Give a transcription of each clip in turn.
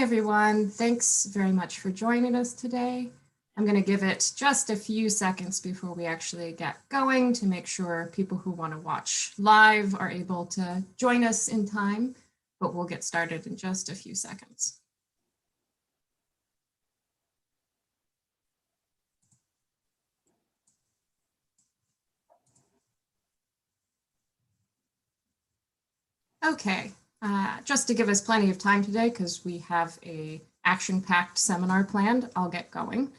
Hi, everyone. Thanks very much for joining us today. I'm going to give it just a few seconds before we actually get going to make sure people who want to watch live are able to join us in time, but we'll get started in just a few seconds. Okay, just to give us plenty of time today, because we have a action-packed seminar planned, I'll get going.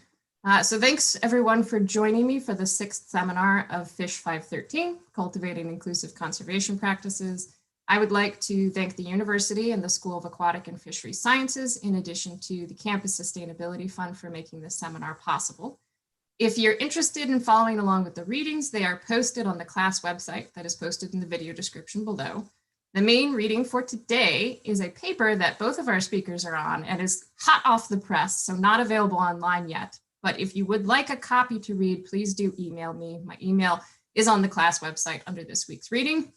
So thanks everyone for joining me for the 6th seminar of Fish 513, Cultivating Inclusive Conservation Practices. I would like to thank the university and the School of Aquatic and Fisheries Sciences, in addition to the Campus Sustainability Fund for making this seminar possible. If you're interested in following along with the readings, they are posted on the class website that is posted in the video description below. The main reading for today is a paper that both of our speakers are on and is hot off the press, so not available online yet. But if you would like a copy to read, please do email me. My email is on the class website under this week's reading.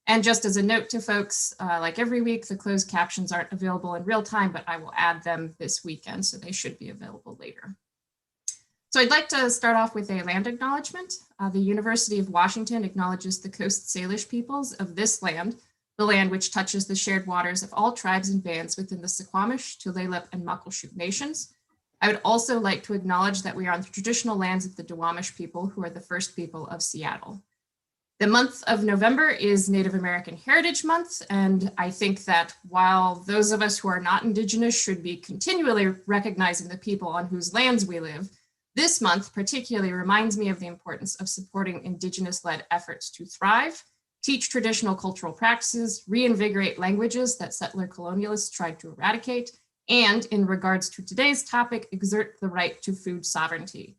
And just as a note to folks, like every week, the closed captions aren't available in real time, but I will add them this weekend, so they should be available later. So I'd like to start off with a land acknowledgement. The University of Washington acknowledges the Coast Salish peoples of this land, the land which touches the shared waters of all tribes and bands within the Suquamish, Tulalip, and Muckleshoot nations. I would also like to acknowledge that we are on the traditional lands of the Duwamish people, who are the first people of Seattle. The month of November is Native American Heritage Month, and I think that while those of us who are not Indigenous should be continually recognizing the people on whose lands we live, this month particularly reminds me of the importance of supporting Indigenous-led efforts to thrive, teach traditional cultural practices, reinvigorate languages that settler colonialists tried to eradicate, and in regards to today's topic, exert the right to food sovereignty.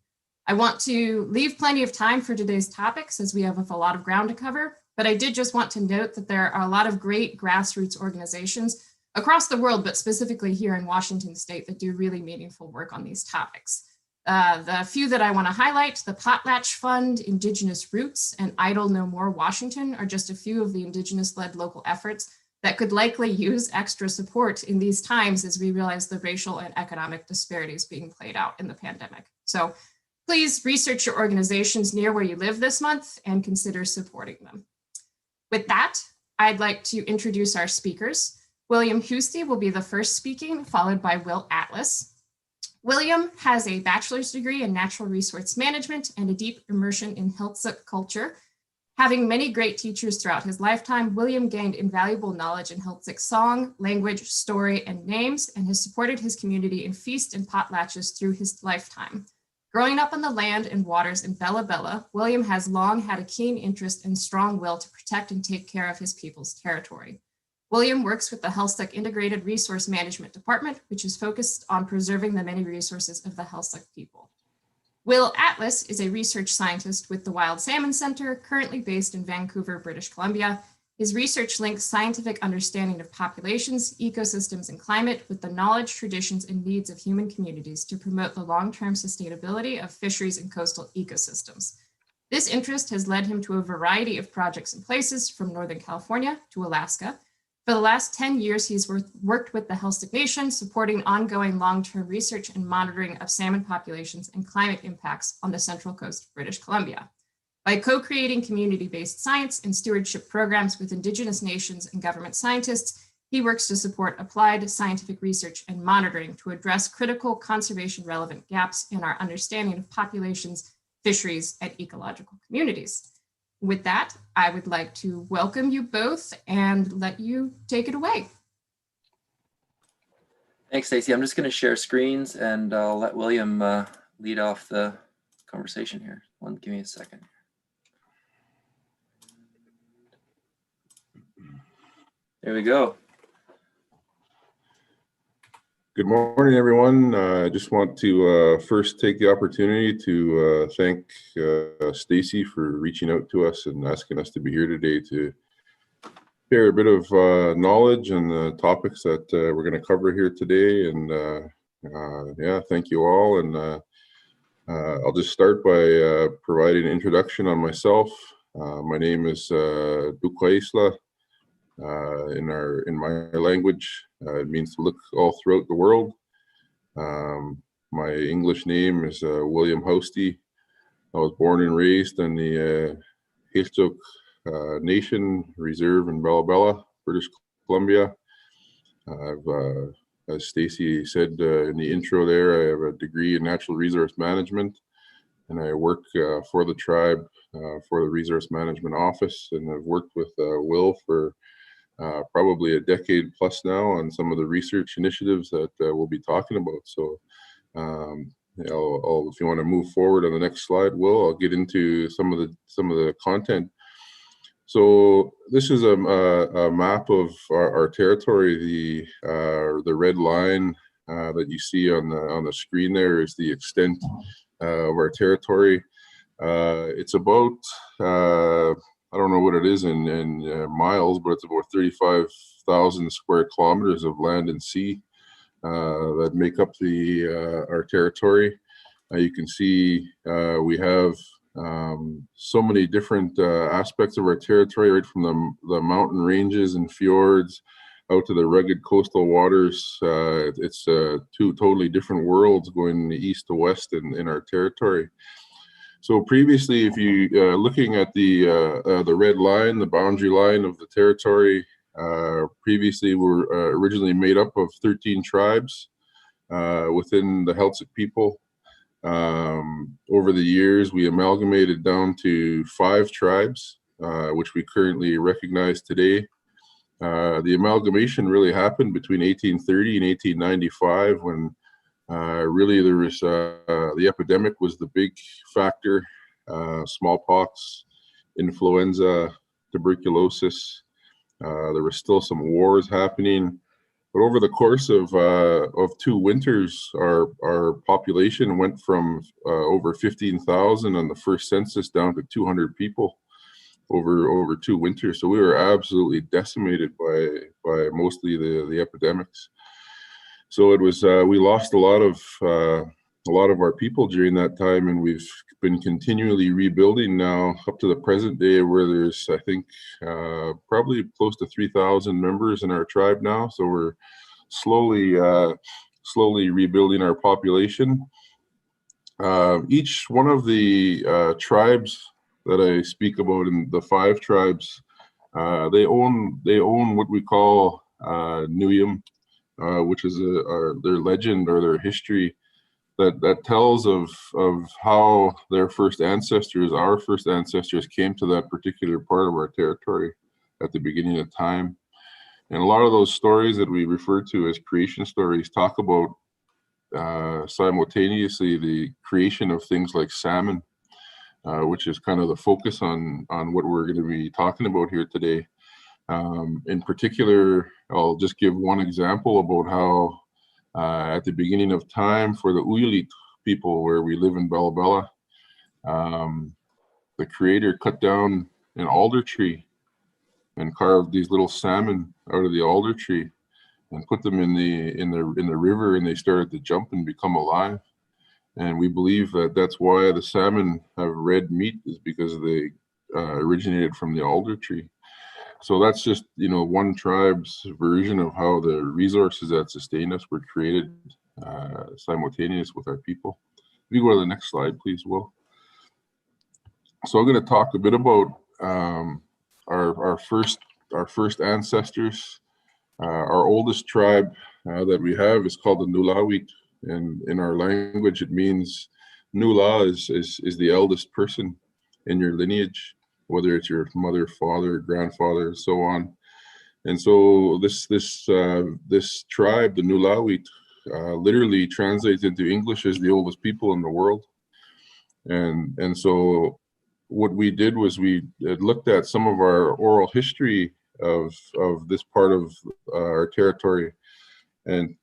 I want to leave plenty of time for today's topics as we have a lot of ground to cover, but I did just want to note that there are a lot of great grassroots organizations across the world, but specifically here in Washington State, that do really meaningful work on these topics. The few that I want to highlight, the Potlatch Fund, Indigenous Roots, and Idle No More Washington are just a few of the Indigenous-led local efforts that could likely use extra support in these times as we realize the racial and economic disparities being played out in the pandemic. So please research your organizations near where you live this month and consider supporting them. With that, I'd like to introduce our speakers. William Housty will be the first speaking, followed by Will Atlas. William has a bachelor's degree in natural resource management and a deep immersion in Heiltsuk culture. Having many great teachers throughout his lifetime, William gained invaluable knowledge in Heiltsuk song, language, story, and names, and has supported his community in feast and potlatches through his lifetime. Growing up on the land and waters in Bella Bella, William has long had a keen interest and strong will to protect and take care of his people's territory. William works with the Heiltsuk Integrated Resource Management Department, which is focused on preserving the many resources of the Heiltsuk people. Will Atlas is a research scientist with the Wild Salmon Center, currently based in Vancouver, British Columbia. His research links scientific understanding of populations, ecosystems, and climate with the knowledge, traditions, and needs of human communities to promote the long-term sustainability of fisheries and coastal ecosystems. This interest has led him to a variety of projects and places, from Northern California to Alaska. For the last 10 years, he's worked with the Haíłzaqv Nation, supporting ongoing long-term research and monitoring of salmon populations and climate impacts on the Central Coast of British Columbia. By co-creating community-based science and stewardship programs with Indigenous nations and government scientists, he works to support applied scientific research and monitoring to address critical conservation-relevant gaps in our understanding of populations, fisheries, and ecological communities. With that, I would like to welcome you both and let you take it away. Thanks, Stacey. I'm just going to share screens and I'll let William lead off the conversation here. Give me a second. There we go. Good morning, everyone. I just want to first take the opportunity to thank Stacey for reaching out to us and asking us to be here today to share a bit of knowledge and the topics that we're going to cover here today. And yeah, thank you all. And I'll just start by providing an introduction on myself. My name is Koeye River. in my language. It means to look all throughout the world. My English name is William Housty. I was born and raised in the Haíłzaqv Nation Reserve in Bella Bella, British Columbia. As Stacy said in the intro there, I have a degree in natural resource management, and I work for the tribe for the resource management office, and I've worked with Will for probably a decade plus now on some of the research initiatives that we'll be talking about. So if you want to move forward on the next slide, Will, I'll get into some of the content. So this is a map of our territory. The red line that you see on the screen there is the extent of our territory. It's about I don't know what it is in miles, but it's about 35,000 square kilometers of land and sea that make up our territory. You can see we have so many different aspects of our territory, right from the mountain ranges and fjords out to the rugged coastal waters. It's two totally different worlds going east to west in our territory. So previously, if you looking at the red line, the boundary line of the territory, previously were originally made up of 13 tribes within the Heiltsuk people. Over the years, we amalgamated down to 5 tribes, which we currently recognize today. The amalgamation really happened between 1830 and 1895 when really there was the epidemic was the big factor, smallpox, influenza, tuberculosis. There were still some wars happening. But over the course of 2 winters, our population went from over 15,000 on the first census down to 200 people over 2 winters. So we were absolutely decimated by mostly the epidemics. So it was we lost a lot of our people during that time, and we've been continually rebuilding now up to the present day, where there's I think probably close to 3,000 members in our tribe now. So we're slowly rebuilding our population. Each one of the tribes that I speak about, in the 5 tribes, they own what we call Nuyum, which is their legend or their history that tells of how their first ancestors, our first ancestors, came to that particular part of our territory at the beginning of time. And a lot of those stories that we refer to as creation stories talk about simultaneously the creation of things like salmon, which is kind of the focus on what we're going to be talking about here today. In particular, I'll just give one example about how at the beginning of time for the Haíłzaqv people, where we live in Bella Bella, the creator cut down an alder tree and carved these little salmon out of the alder tree and put them in the river, and they started to jump and become alive. And we believe that that's why the salmon have red meat, is because they originated from the alder tree. So that's just, one tribe's version of how the resources that sustain us were created simultaneous with our people. If you go to the next slide, please, Will. So I'm going to talk a bit about our first ancestors. Our oldest tribe that we have is called the Nulawit, and in our language it means Nula is the eldest person in your lineage, whether it's your mother, father, grandfather, and so on. And so this tribe, the Nulawit, literally translates into English as the oldest people in the world. And so what we did was we looked at some of our oral history of this part of our territory, and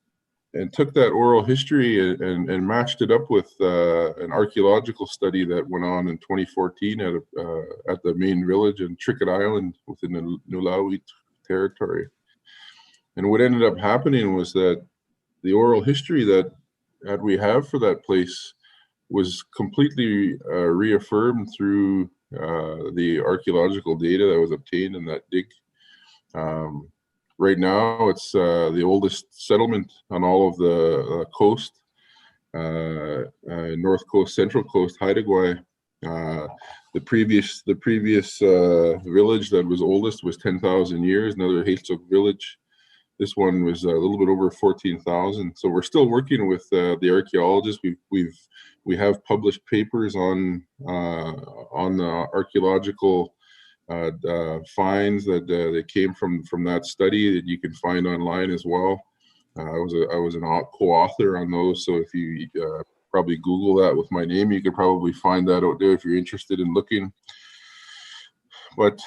took that oral history and matched it up with an archaeological study that went on in 2014 at the main village in Tricket Island within the Nulawit territory. And what ended up happening was that the oral history that we have for that place was completely reaffirmed through the archaeological data that was obtained in that dig. Right now, it's the oldest settlement on all of the coast, North Coast, Central Coast, Haíłzaqv. The previous village that was oldest was 10,000 years, another Heiltsuk village. This one was a little bit over 14,000. So we're still working with the archaeologists. We have published papers on the archaeological finds that came from that study that you can find online as well. I was an co-author on those, so if you probably Google that with my name, you could probably find that out there if you're interested in looking. But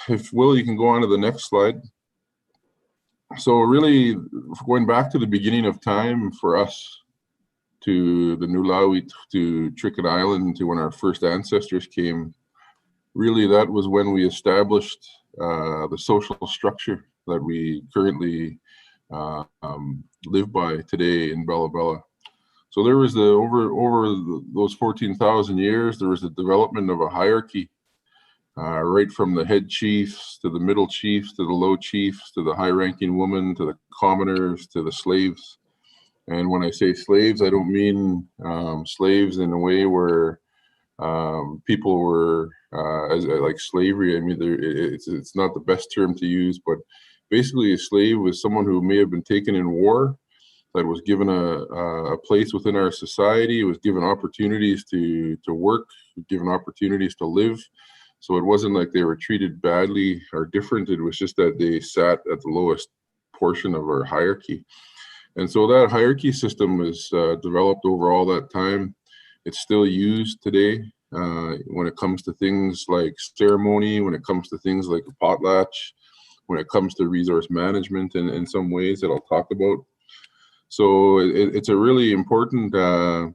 if Will, you can go on to the next slide. So really, going back to the beginning of time for us, to the Nulawi, to Tricket Island, to when our first ancestors came, really that was when we established the social structure that we currently live by today in Bella Bella. So there was over those 14,000 years, there was a development of a hierarchy, right from the head chiefs to the middle chiefs to the low chiefs to the high-ranking woman to the commoners to the slaves. And when I say slaves, I don't mean slaves in a way where people were as like slavery. I mean, it's not the best term to use, but basically a slave was someone who may have been taken in war, that was given a place within our society, was given opportunities to work, given opportunities to live. So it wasn't like they were treated badly or different. It was just that they sat at the lowest portion of our hierarchy. And so that hierarchy system was developed over all that time. It's still used today when it comes to things like ceremony, when it comes to things like a potlatch, when it comes to resource management in some ways that I'll talk about. So it's a really important thing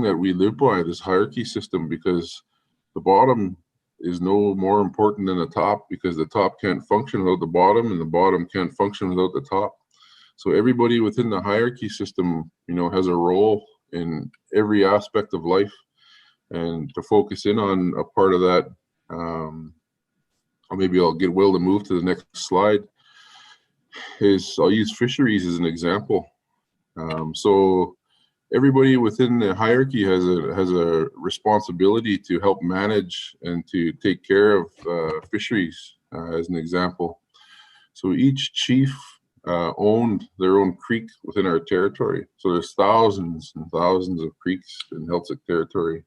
that we live by, this hierarchy system, because the bottom is no more important than the top, because the top can't function without the bottom and the bottom can't function without the top. So everybody within the hierarchy system, has a role in every aspect of life. And to focus in on a part of that, or maybe I'll get Will to move to the next slide, I'll use fisheries as an example. So everybody within the hierarchy has a responsibility to help manage and to take care of fisheries, as an example. So each chief owned their own creek within our territory. So there's thousands and thousands of creeks in Heiltsuk territory.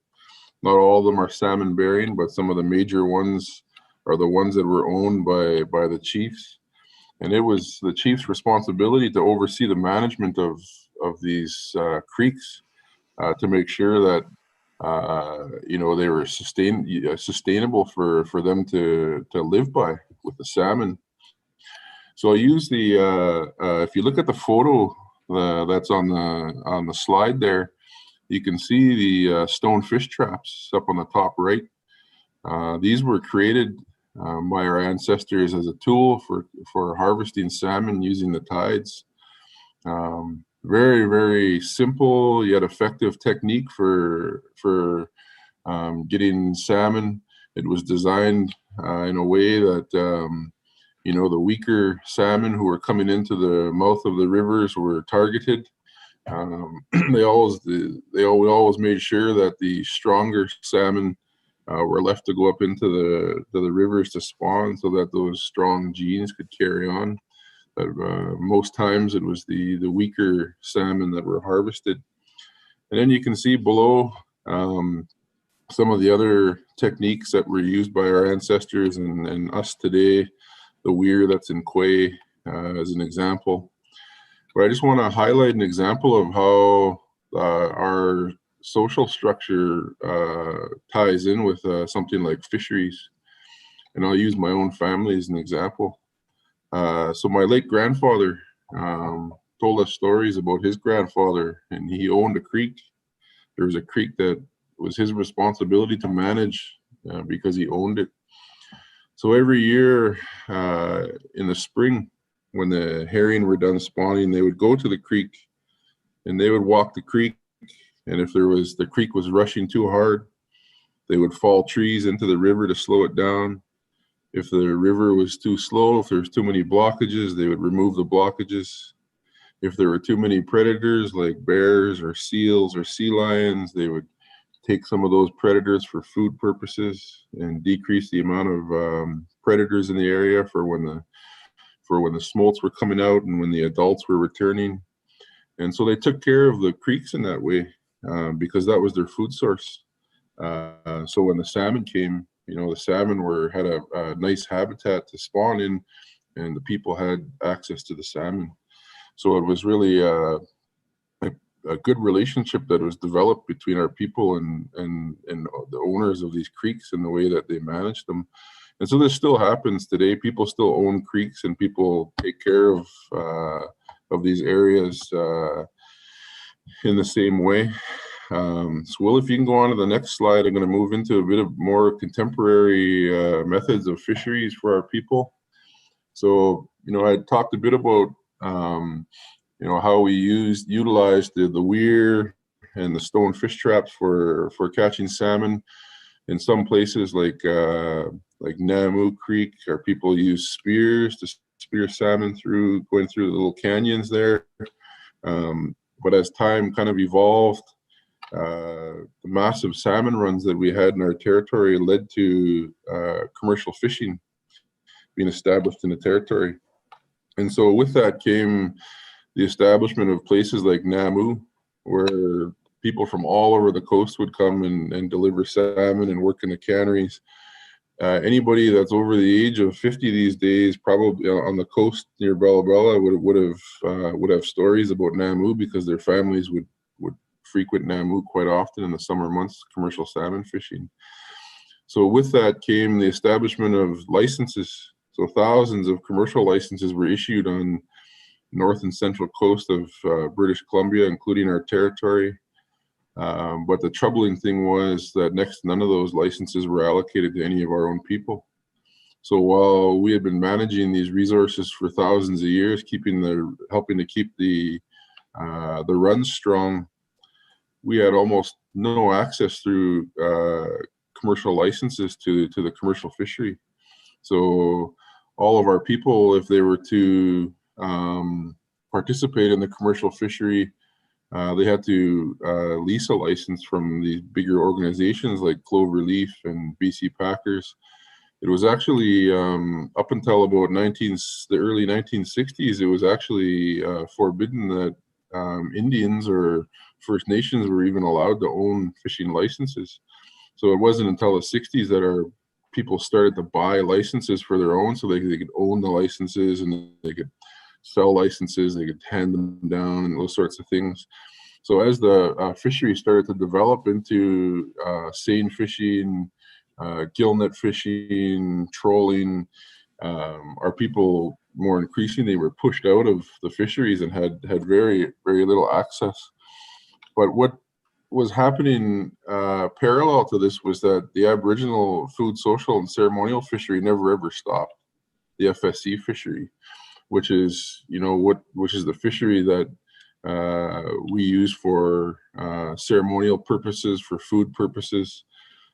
Not all of them are salmon bearing, but some of the major ones are the ones that were owned by the chiefs. And it was the chief's responsibility to oversee the management of these creeks, to make sure that they were sustainable for them to live by with the salmon. So I use if you look at the photo that's on the slide there, you can see the stone fish traps up on the top right. These were created by our ancestors as a tool for harvesting salmon using the tides. Very, very simple yet effective technique for getting salmon. It was designed in a way that the weaker salmon who were coming into the mouth of the rivers were targeted. We always made sure that the stronger salmon were left to go up into the rivers to spawn, so that those strong genes could carry on. But most times it was the weaker salmon that were harvested. And then you can see below some of the other techniques that were used by our ancestors and us today. The weir that's in Koeye as an example. But I just want to highlight an example of how our social structure ties in with something like fisheries. And I'll use my own family as an example. So my late grandfather told us stories about his grandfather, and he owned a creek. There was a creek that was his responsibility to manage because he owned it. So every year in the spring, when the herring were done spawning, they would go to the creek and they would walk the creek. And if the creek was rushing too hard, they would fall trees into the river to slow it down. If the river was too slow, if there was too many blockages, they would remove the blockages. If there were too many predators like bears or seals or sea lions, they would take some of those predators for food purposes and decrease the amount of predators in the area for when the smolts were coming out and when the adults were returning. And so they took care of the creeks in that way because that was their food source. So when the salmon came, the salmon had a nice habitat to spawn in, and the people had access to the salmon. So it was really a good relationship that was developed between our people and the owners of these creeks and the way that they managed them. And so this still happens today. People still own creeks, and people take care of these areas in the same way. So Will, if you can go on to the next slide, I'm going to move into a bit of more contemporary methods of fisheries for our people. So, I talked a bit about, how we utilized the weir and the stone fish traps for catching salmon. In some places like Namu Creek, our people use spears to spear salmon going through the little canyons there. But as time kind of evolved, the massive salmon runs that we had in our territory led to commercial fishing being established in the territory. And so with that came the establishment of places like Namu, where people from all over the coast would come and deliver salmon and work in the canneries. Anybody that's over the age of 50 these days, probably on the coast near Bella Bella, would have stories about Namu because their families would frequent Namu quite often in the summer months, commercial salmon fishing. So with that came the establishment of licenses. So thousands of commercial licenses were issued on north and central coast of British Columbia, including our territory. But the troubling thing was that none of those licenses were allocated to any of our own people. So while we had been managing these resources for thousands of years, helping to keep the runs strong, we had almost no access through commercial licenses to the commercial fishery. So all of our people, if they were to participate in the commercial fishery, they had to lease a license from these bigger organizations like Cloverleaf and BC Packers. It was actually up until about the early 1960s, it was actually forbidden that Indians or First Nations were even allowed to own fishing licenses. So it wasn't until the 60s that our people started to buy licenses for their own, so they could own the licenses and they could sell licenses, they could hand them down and those sorts of things. So as the fishery started to develop into seine fishing, gillnet fishing, trolling, our people more increasingly were pushed out of the fisheries and had very, very little access. But what was happening parallel to this was that the Aboriginal food, social, and ceremonial fishery never ever stopped. The FSC fishery, which is the fishery that we use for ceremonial purposes, for food purposes.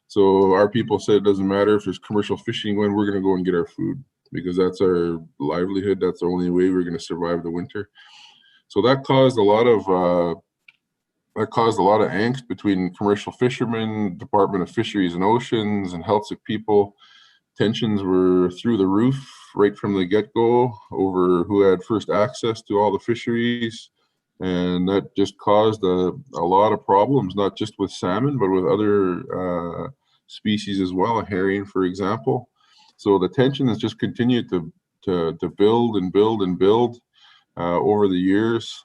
So our people said it doesn't matter if there's commercial fishing going, we're going to go and get our food because that's our livelihood. That's the only way we're going to survive the winter. So that caused a lot of angst between commercial fishermen, Department of Fisheries and Oceans, and Heiltsuk people. Tensions were through the roof right from the get-go over who had first access to all the fisheries. And that just caused a lot of problems, not just with salmon, but with other species as well, herring, for example. So the tension has just continued to build and build and build over the years.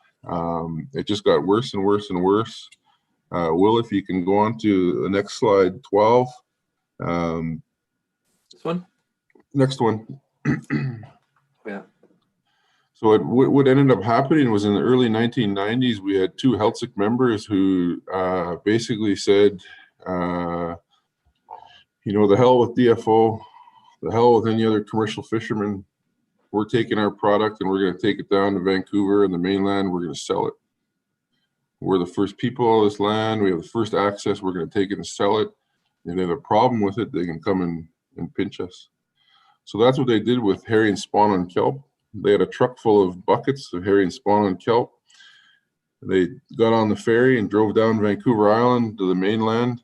It just got worse and worse and worse. Will, if you can go on to the next slide, 12. This one? Next one. Yeah. So what ended up happening was in the early 1990s, we had two Heiltsuk members who basically said, the hell with DFO, the hell with any other commercial fishermen. We're taking our product and we're going to take it down to Vancouver and the mainland. We're going to sell it. We're the first people on this land. We have the first access. We're going to take it and sell it. If they have a problem with it, they can come and pinch us. So that's what they did with herring spawn on kelp. They had a truck full of buckets of herring spawn on kelp. They got on the ferry and drove down Vancouver Island to the mainland.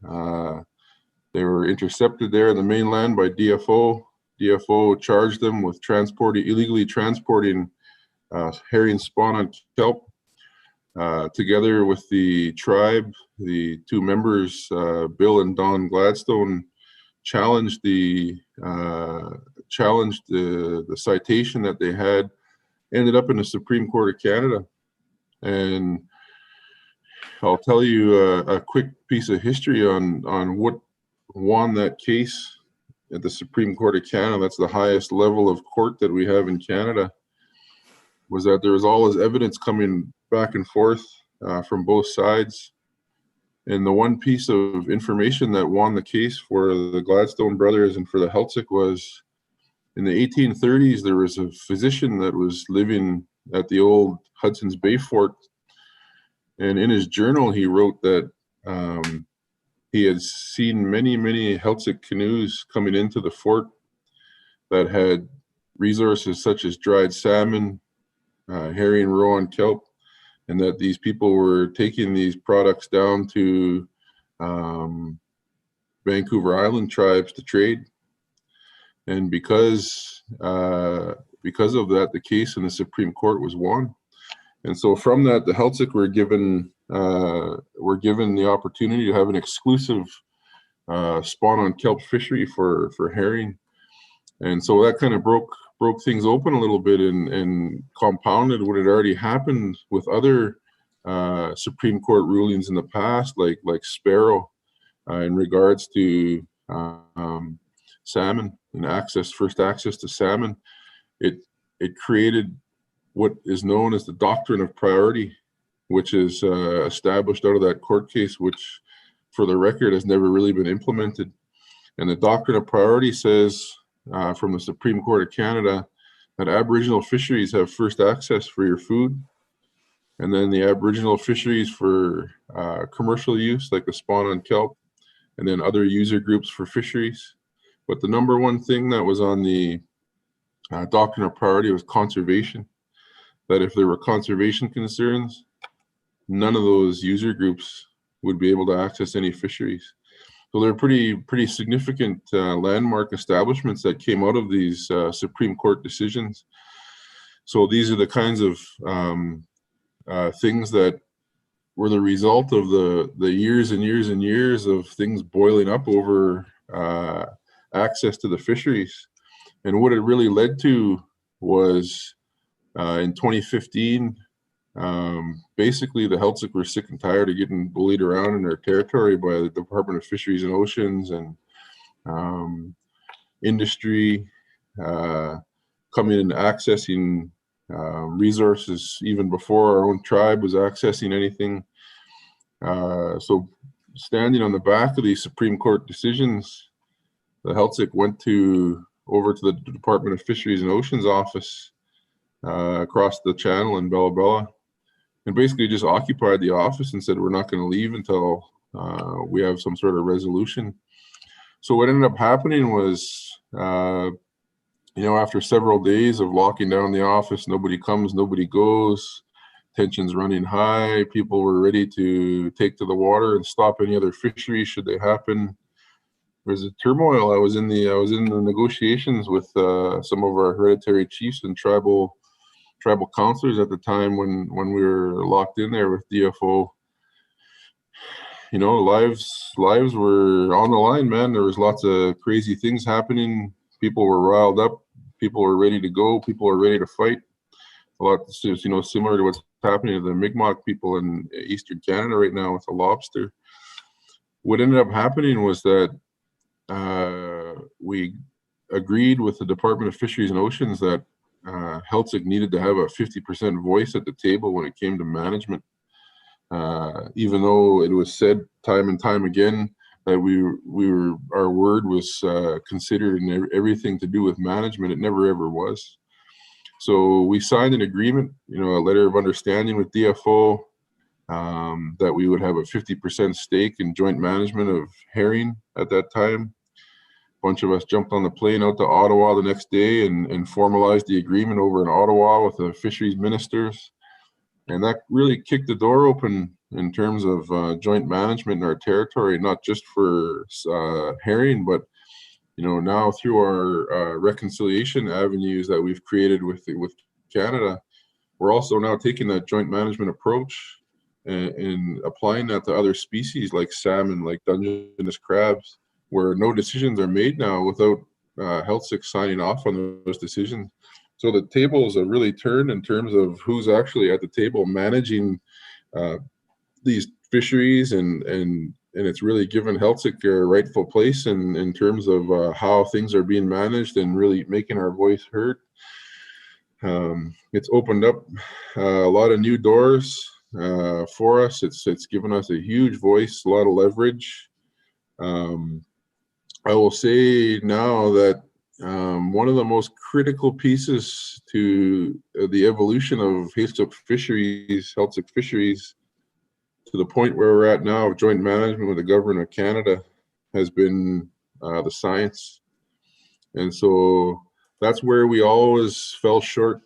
They were intercepted there in the mainland by DFO. DFO charged them with illegally transporting herring spawn on kelp. Together with the tribe, the two members, Bill and Don Gladstone, challenged the citation that they had. Ended up in the Supreme Court of Canada. And I'll tell you a quick piece of history on what won that case at the Supreme Court of Canada. That's the highest level of court that we have in Canada. Was that there was all this evidence coming back and forth from both sides. And the one piece of information that won the case for the Gladstone brothers and for the Heiltsuk was in the 1830s, there was a physician that was living at the old Hudson's Bay Fort. And in his journal, he wrote that he had seen many, many Heiltsuk canoes coming into the fort that had resources such as dried salmon, herring roe on kelp, and that these people were taking these products down to Vancouver Island tribes to trade. And because of that, the case in the Supreme Court was won. And so from that, the Heiltsuk were given the opportunity to have an exclusive spawn on kelp fishery for herring. And so that kind of broke things open a little bit and compounded what had already happened with other Supreme Court rulings in the past, like Sparrow, in regards to salmon and first access to salmon. It created what is known as the doctrine of priority, which is established out of that court case, which for the record has never really been implemented. And the doctrine of priority says from the Supreme Court of Canada that Aboriginal fisheries have first access for your food, and then the Aboriginal fisheries for commercial use, like the spawn on kelp, and then other user groups for fisheries. But the number one thing that was on the doctrine of priority was conservation. That if there were conservation concerns, none of those user groups would be able to access any fisheries. So they're pretty significant landmark establishments that came out of these Supreme Court decisions. So these are the kinds of things that were the result of the years and years and years of things boiling up over access to the fisheries. And what it really led to was in 2015, basically the Heiltsuk were sick and tired of getting bullied around in their territory by the Department of Fisheries and Oceans and industry coming and accessing resources even before our own tribe was accessing anything. So standing on the back of these Supreme Court decisions, the Heiltsuk went over to the Department of Fisheries and Oceans office across the channel in Bella Bella, and basically just occupied the office and said, we're not going to leave until we have some sort of resolution. So what ended up happening was, after several days of locking down the office, nobody comes, nobody goes, tensions running high, people were ready to take to the water and stop any other fisheries should they happen. There's a turmoil. I was in the negotiations with some of our hereditary chiefs and tribal counselors at the time when we were locked in there with DFO. Lives were on the line, man. There was lots of crazy things happening. People were riled up. People were ready to go. People were ready to fight. A lot, similar to what's happening to the Mi'kmaq people in Eastern Canada right now with the lobster. What ended up happening was that we agreed with the Department of Fisheries and Oceans that Heiltsuk needed to have a 50% voice at the table when it came to management. Even though it was said time and time again that our word was considered in everything to do with management, it never ever was. So we signed an agreement, a letter of understanding with DFO that we would have a 50% stake in joint management of herring at that time. bunch of us jumped on the plane out to Ottawa the next day and formalized the agreement over in Ottawa with the fisheries ministers. And that really kicked the door open in terms of joint management in our territory, not just for herring, but now through our reconciliation avenues that we've created with Canada, we're also now taking that joint management approach and applying that to other species like salmon, like Dungeness crabs, where no decisions are made now without Heiltsuk signing off on those decisions. So the tables have really turned in terms of who's actually at the table managing these fisheries, and it's really given Heiltsuk a rightful place in terms of how things are being managed and really making our voice heard. It's opened up a lot of new doors for us. It's given us a huge voice, a lot of leverage. I will say now that one of the most critical pieces to the evolution of Heiltsuk Fisheries, to the point where we're at now of joint management with the government of Canada, has been the science. And so that's where we always fell short,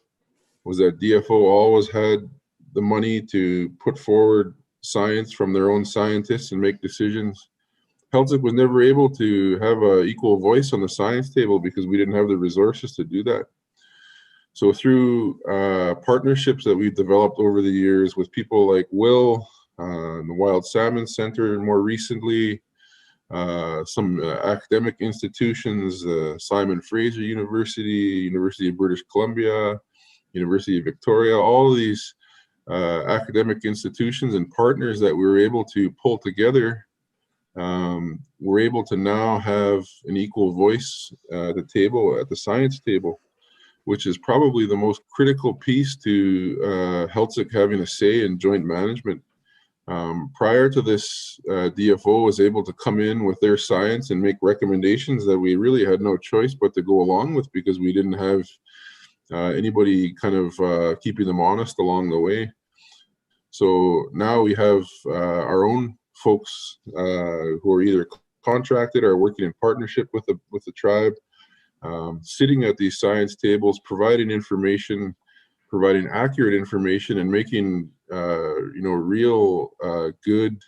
was that DFO always had the money to put forward science from their own scientists and make decisions. Heiltsuk was never able to have an equal voice on the science table because we didn't have the resources to do that. So through partnerships that we've developed over the years with people like Will, the Wild Salmon Center, and more recently, some academic institutions, Simon Fraser University, University of British Columbia, University of Victoria, all of these academic institutions and partners that we were able to pull together, we're able to now have an equal voice at the table, at the science table, which is probably the most critical piece to Heiltsuk having a say in joint management. Prior to this, DFO was able to come in with their science and make recommendations that we really had no choice but to go along with, because we didn't have anybody kind of keeping them honest along the way. So now we have our own folks who are either contracted or working in partnership with the tribe, sitting at these science tables, providing information, providing accurate information, and making real good,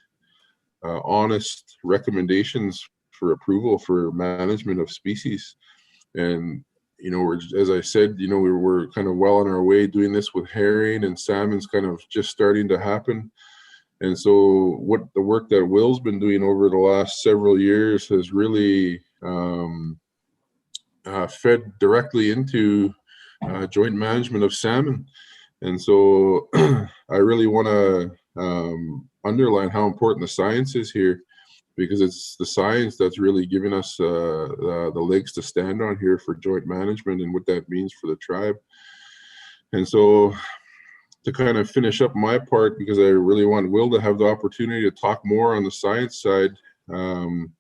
honest recommendations for approval for management of species. And as I said, we're kind of well on our way doing this with herring, and salmon's kind of just starting to happen. And so what the work that Will's been doing over the last several years has really fed directly into joint management of salmon. And so I really want to underline how important the science is here, because it's the science that's really giving us the legs to stand on here for joint management and what that means for the tribe. And so to kind of finish up my part, because I really want Will to have the opportunity to talk more on the science side, the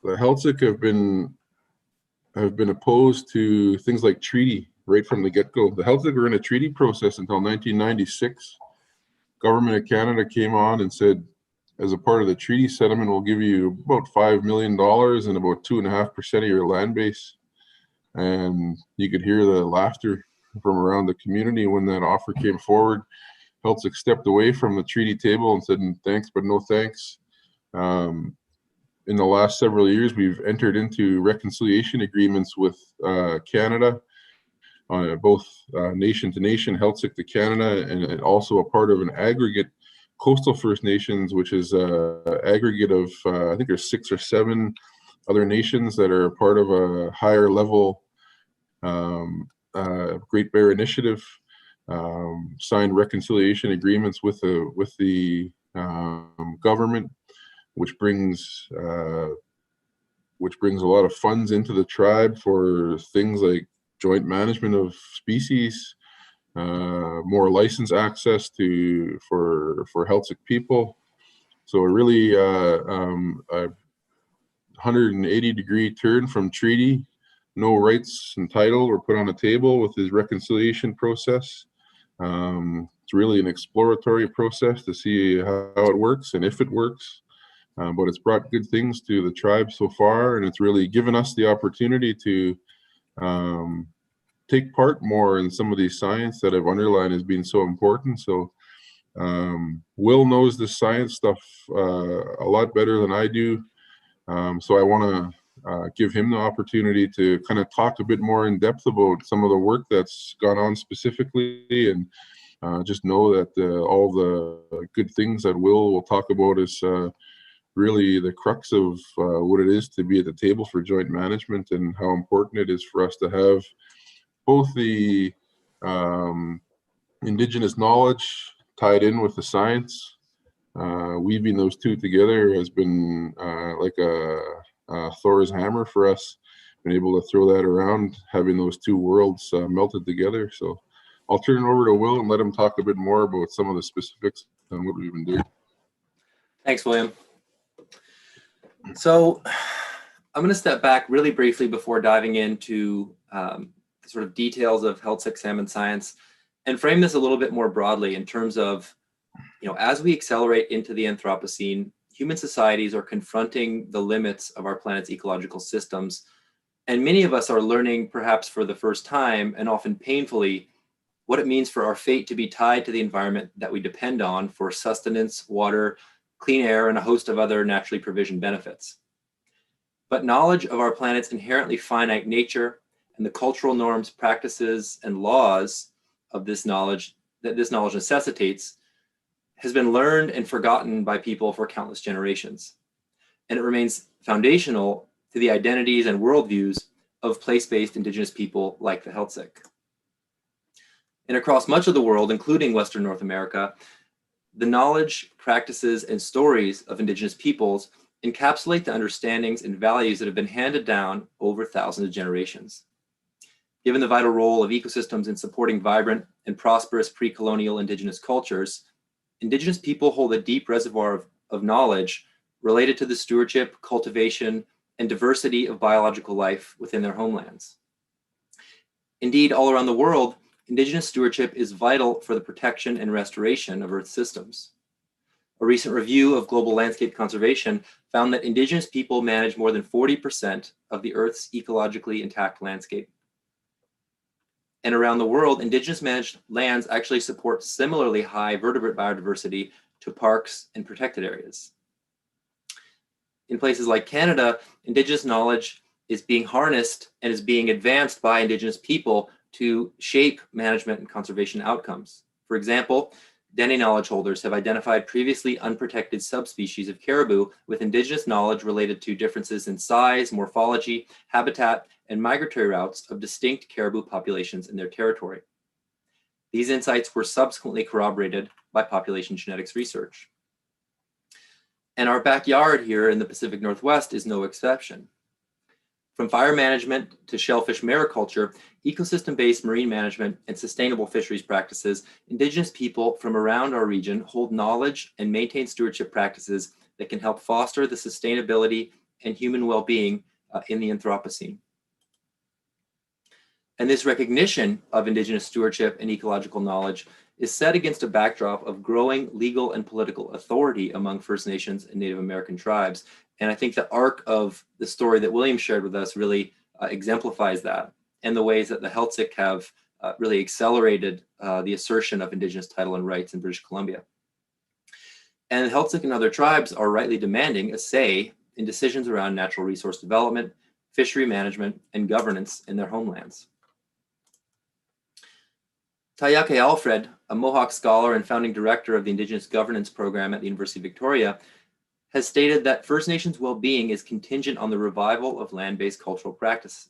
Heiltsuk have been opposed to things like treaty right from the get-go. The Heiltsuk were in a treaty process until 1996. Government of Canada came on and said, as a part of the treaty settlement, we'll give you about $5 million and about 2.5% of your land base. And you could hear the laughter from around the community when that offer came forward. Heiltsuk stepped away from the treaty table and said, thanks, but no thanks. In the last several years, we've entered into reconciliation agreements with Canada, both nation to nation, Heiltsuk to Canada, and also a part of an aggregate coastal First Nations, which is an aggregate of, I think there's 6 or 7 other nations that are part of a higher level Great Bear Initiative, signed reconciliation agreements with the government, which brings a lot of funds into the tribe for things like joint management of species, more license access for Heiltsuk people. So a really a 180-degree turn from treaty. No rights and title were put on the table with his reconciliation process. It's really an exploratory process to see how it works and if it works. but it's brought good things to the tribe so far, and it's really given us the opportunity to take part more in some of these science that I've underlined as being so important. So Will knows the science stuff a lot better than I do. So I want to give him the opportunity to kind of talk a bit more in depth about some of the work that's gone on specifically, and just know that all the good things that Will talk about is really the crux of what it is to be at the table for joint management, and how important it is for us to have both the Indigenous knowledge tied in with the science. Weaving those two together has been like a Thor's hammer for us. Been able to throw that around, having those two worlds melted together. So I'll turn it over to Will and let him talk a bit more about some of the specifics and what we've been doing. Thanks, William. So I'm going to step back really briefly before diving into the sort of details of Heiltsuk salmon science, and frame this a little bit more broadly in terms of, as we accelerate into the Anthropocene, human societies are confronting the limits of our planet's ecological systems. And many of us are learning, perhaps for the first time, and often painfully, what it means for our fate to be tied to the environment that we depend on for sustenance, water, clean air, and a host of other naturally provisioned benefits. But knowledge of our planet's inherently finite nature and the cultural norms, practices, and laws of this knowledge necessitates has been learned and forgotten by people for countless generations. And it remains foundational to the identities and worldviews of place-based Indigenous people like the Heiltsuk. And across much of the world, including Western North America, the knowledge, practices, and stories of Indigenous peoples encapsulate the understandings and values that have been handed down over thousands of generations. Given the vital role of ecosystems in supporting vibrant and prosperous pre-colonial Indigenous cultures, Indigenous people hold a deep reservoir of knowledge related to the stewardship, cultivation, and diversity of biological life within their homelands. Indeed, all around the world, Indigenous stewardship is vital for the protection and restoration of Earth systems. A recent review of global landscape conservation found that Indigenous people manage more than 40% of the Earth's ecologically intact landscape. And around the world, Indigenous managed lands actually support similarly high vertebrate biodiversity to parks and protected areas. In places like Canada, Indigenous knowledge is being harnessed and is being advanced by Indigenous people to shape management and conservation outcomes. For example, Dene knowledge holders have identified previously unprotected subspecies of caribou with Indigenous knowledge related to differences in size, morphology, habitat, and migratory routes of distinct caribou populations in their territory. These insights were subsequently corroborated by population genetics research. And our backyard here in the Pacific Northwest is no exception. From fire management to shellfish mariculture, ecosystem-based marine management, and sustainable fisheries practices, Indigenous people from around our region hold knowledge and maintain stewardship practices that can help foster the sustainability and human well-being in the Anthropocene. And this recognition of Indigenous stewardship and ecological knowledge is set against a backdrop of growing legal and political authority among First Nations and Native American tribes. And I think the arc of the story that William shared with us really exemplifies that, and the ways that the Heiltsuk have really accelerated the assertion of Indigenous title and rights in British Columbia. And the Heiltsuk and other tribes are rightly demanding a say in decisions around natural resource development, fishery management, and governance in their homelands. Taiyake Alfred, a Mohawk scholar and founding director of the Indigenous Governance Program at the University of Victoria, has stated that First Nations well-being is contingent on the revival of land-based cultural practice.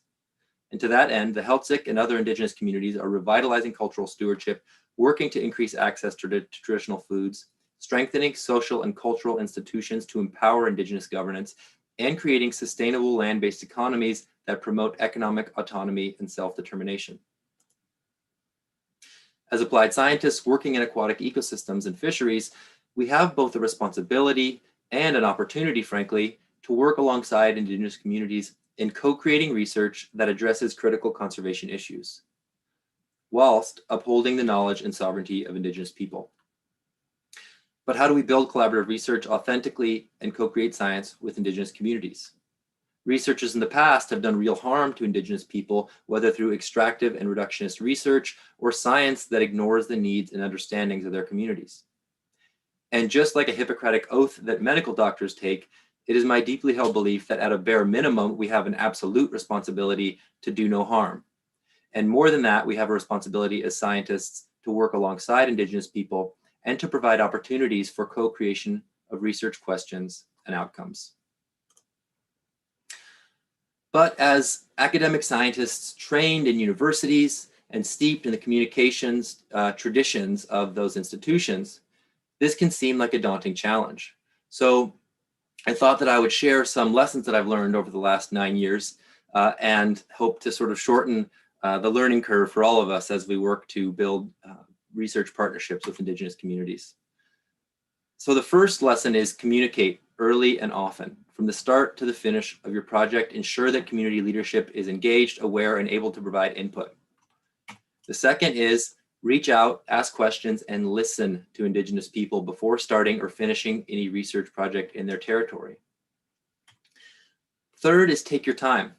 And to that end, the Heiltsuk and other Indigenous communities are revitalizing cultural stewardship, working to increase access to traditional foods, strengthening social and cultural institutions to empower Indigenous governance, and creating sustainable land-based economies that promote economic autonomy and self-determination. As applied scientists working in aquatic ecosystems and fisheries, we have both a responsibility and an opportunity, frankly, to work alongside Indigenous communities in co-creating research that addresses critical conservation issues, whilst upholding the knowledge and sovereignty of Indigenous people. But how do we build collaborative research authentically and co-create science with Indigenous communities? Researchers in the past have done real harm to Indigenous people, whether through extractive and reductionist research or science that ignores the needs and understandings of their communities. And just like a Hippocratic oath that medical doctors take, it is my deeply held belief that at a bare minimum, we have an absolute responsibility to do no harm. And more than that, we have a responsibility as scientists to work alongside Indigenous people and to provide opportunities for co-creation of research questions and outcomes. But as academic scientists trained in universities and steeped in the communications traditions of those institutions, this can seem like a daunting challenge. So I thought that I would share some lessons that I've learned over the last 9 years and hope to sort of shorten the learning curve for all of us as we work to build research partnerships with Indigenous communities. So the first lesson is communicate early and often. From the start to the finish of your project, ensure that community leadership is engaged, aware, and able to provide input. The second is reach out, ask questions, and listen to Indigenous people before starting or finishing any research project in their territory. Third is take your time.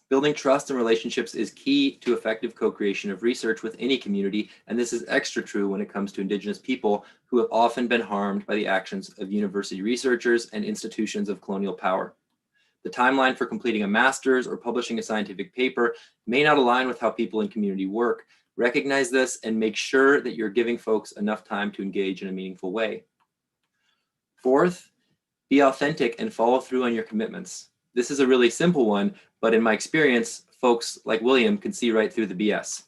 Building trust and relationships is key to effective co-creation of research with any community, and this is extra true when it comes to Indigenous people who have often been harmed by the actions of university researchers and institutions of colonial power. The timeline for completing a master's or publishing a scientific paper may not align with how people in community work. Recognize this and make sure that you're giving folks enough time to engage in a meaningful way. Fourth, be authentic and follow through on your commitments. This is a really simple one, but in my experience, folks like William can see right through the BS.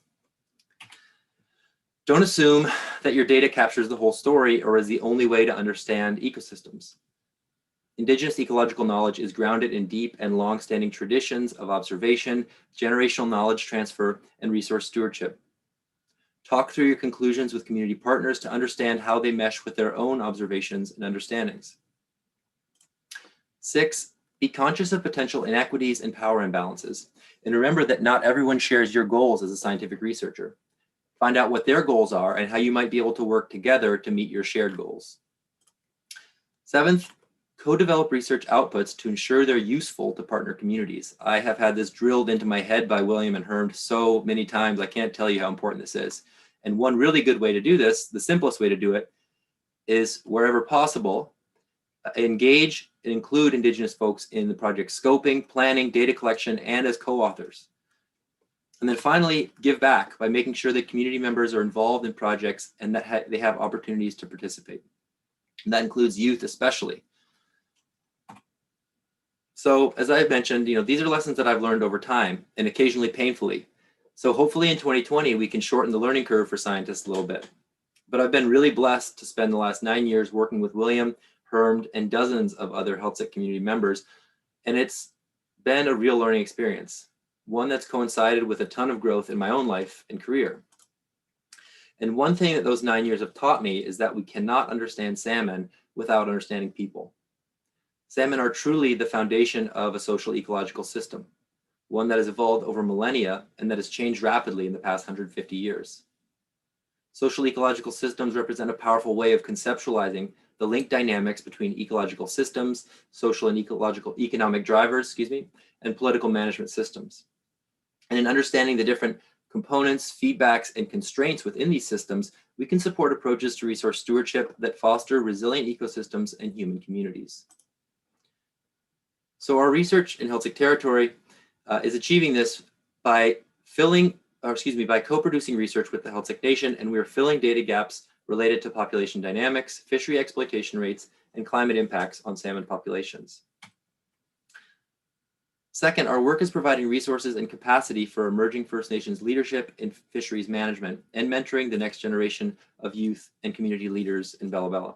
Don't assume that your data captures the whole story or is the only way to understand ecosystems. Indigenous ecological knowledge is grounded in deep and long-standing traditions of observation, generational knowledge transfer, and resource stewardship. Talk through your conclusions with community partners to understand how they mesh with their own observations and understandings. 6, be conscious of potential inequities and power imbalances, and remember that not everyone shares your goals as a scientific researcher. Find out what their goals are and how you might be able to work together to meet your shared goals. 7th, co-develop research outputs to ensure they're useful to partner communities. I have had this drilled into my head by William and Herm so many times, I can't tell you how important this is. And one really good way to do this, the simplest way to do it, is wherever possible, engage and include Indigenous folks in the project scoping, planning, data collection, and as co-authors. And then finally, give back by making sure that community members are involved in projects and that they have opportunities to participate. And that includes youth especially. So as I've mentioned, these are lessons that I've learned over time and occasionally painfully. So hopefully in 2020, we can shorten the learning curve for scientists a little bit. But I've been really blessed to spend the last 9 years working with William, Herm, and dozens of other Heiltsuk community members. And it's been a real learning experience, one that's coincided with a ton of growth in my own life and career. And one thing that those 9 years have taught me is that we cannot understand salmon without understanding people. Salmon are truly the foundation of a social ecological system, one that has evolved over millennia and that has changed rapidly in the past 150 years. Social ecological systems represent a powerful way of conceptualizing the linked dynamics between ecological systems, social and economic drivers, and political management systems. And in understanding the different components, feedbacks, and constraints within these systems, we can support approaches to resource stewardship that foster resilient ecosystems and human communities. So our research in Heiltsuk territory is achieving this by co-producing research with the Haíłzaqv Nation, and we are filling data gaps related to population dynamics, fishery exploitation rates, and climate impacts on salmon populations. Second, our work is providing resources and capacity for emerging First Nations leadership in fisheries management and mentoring the next generation of youth and community leaders in Bella Bella.